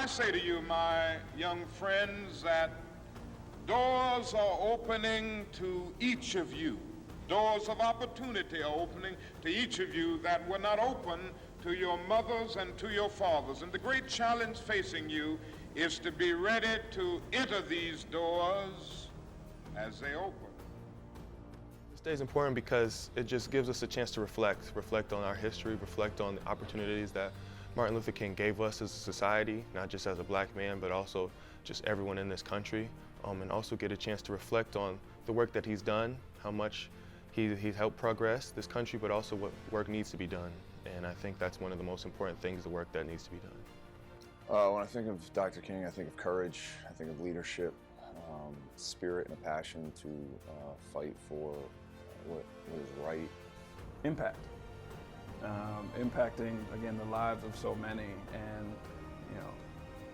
I say to you, my young friends, that doors are opening to each of you. Doors of opportunity are opening to each of you that were not open to your mothers and to your fathers. And the great challenge facing you is to be ready to enter these doors as they open. This day is important because it just gives us a chance to reflect on our history, reflect on the opportunities that Martin Luther King gave us as a society, not just as a black man, but also just everyone in this country, and also get a chance to reflect on the work that he's done, how much he's helped progress this country, but also what work needs to be done. And I think that's one of the most important things, the work that needs to be done. When I think of Dr. King, I think of courage, I think of leadership, spirit and a passion to fight for what is right. Impact. Impacting, again, the lives of so many, and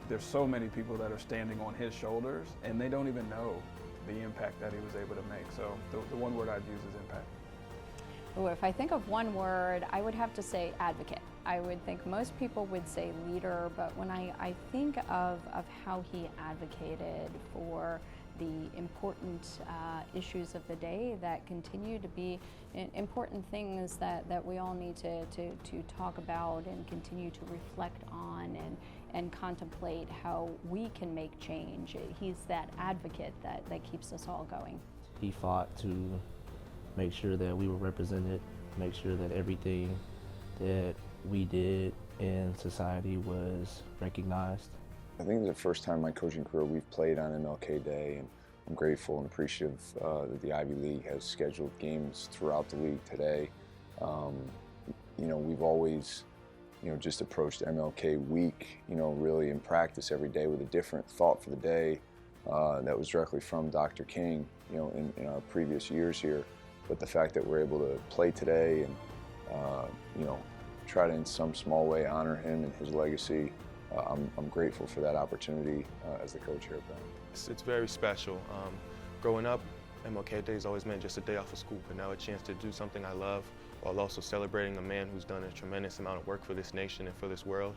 there's so many people that are standing on his shoulders and they don't even know the impact that he was able to make. So the one word I'd use is impact. Ooh, if I think of one word, I would have to say advocate. I would think most people would say leader, but when I think of how he advocated for the important issues of the day that continue to be important things that we all need to talk about and continue to reflect on and contemplate how we can make change. He's that advocate that keeps us all going. He fought to make sure that we were represented, make sure that everything that we did in society was recognized. I think it's the first time in my coaching career we've played on MLK Day, and I'm grateful and appreciative that the Ivy League has scheduled games throughout the league today. We've always, just approached MLK week, really in practice every day with a different thought for the day that was directly from Dr. King, in our previous years here. But the fact that we're able to play today and, try to in some small way honor him and his legacy, I'm grateful for that opportunity as the coach here at Brown. It's very special. Growing up, MLK Day has always meant just a day off of school, but now a chance to do something I love while also celebrating a man who's done a tremendous amount of work for this nation and for this world.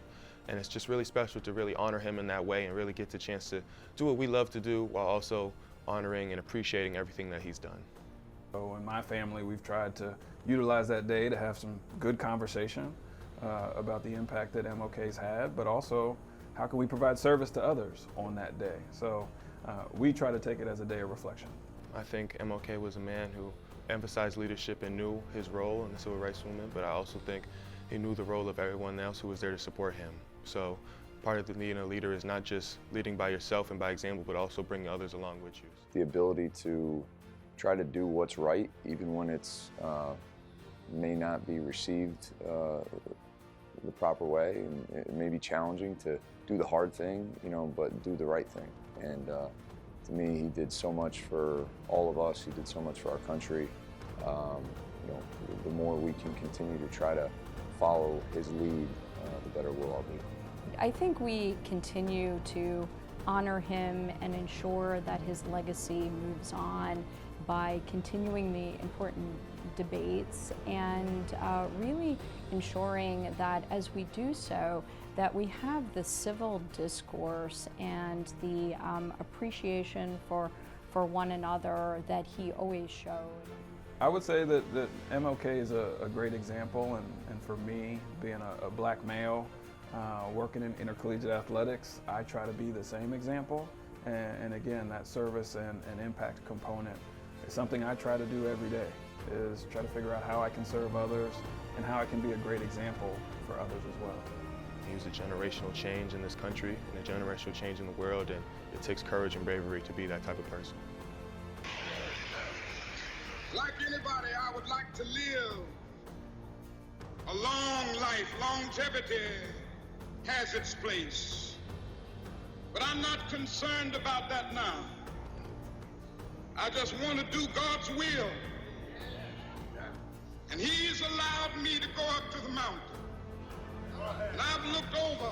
And it's just really special to really honor him in that way and really get the chance to do what we love to do while also honoring and appreciating everything that he's done. So in my family, we've tried to utilize that day to have some good conversation about the impact that MLK's had, but also how can we provide service to others on that day. So we try to take it as a day of reflection. I think MLK was a man who emphasized leadership and knew his role in the civil rights movement, but I also think he knew the role of everyone else who was there to support him. So part of being a leader is not just leading by yourself and by example, but also bringing others along with you. The ability to try to do what's right, even when it's may not be received the proper way, and it may be challenging to do the hard thing, but do the right thing. And to me, he did so much for all of us. He did so much for our country. The more we can continue to try to follow his lead, the better we'll all be. I think we continue to honor him and ensure that his legacy moves on by continuing the important debates and really ensuring that as we do so, that we have the civil discourse and the appreciation for one another that he always showed. I would say that MLK is a great example, and for me, being a black male, working in intercollegiate athletics, I try to be the same example. And again, that service and impact component is something I try to do every day, is try to figure out how I can serve others and how I can be a great example for others as well. He was a generational change in this country and a generational change in the world, and it takes courage and bravery to be that type of person. Like anybody, I would like to live a long life. Longevity has its place. But I'm not concerned about that now. I just want to do God's will. And He's allowed me to go up to the mountain. And I've looked over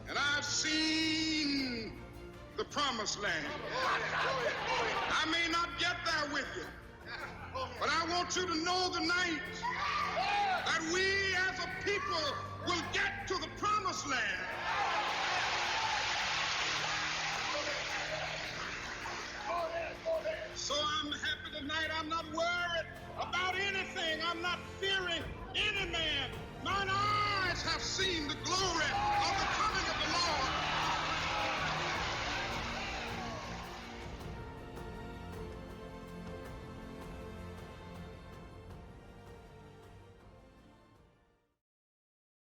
and I've seen the promised land. I may not get there with you, but I want you to know tonight that we as a people will get to the promised land. tonight. I'm not worried about anything. I'm not fearing any man. Mine eyes have seen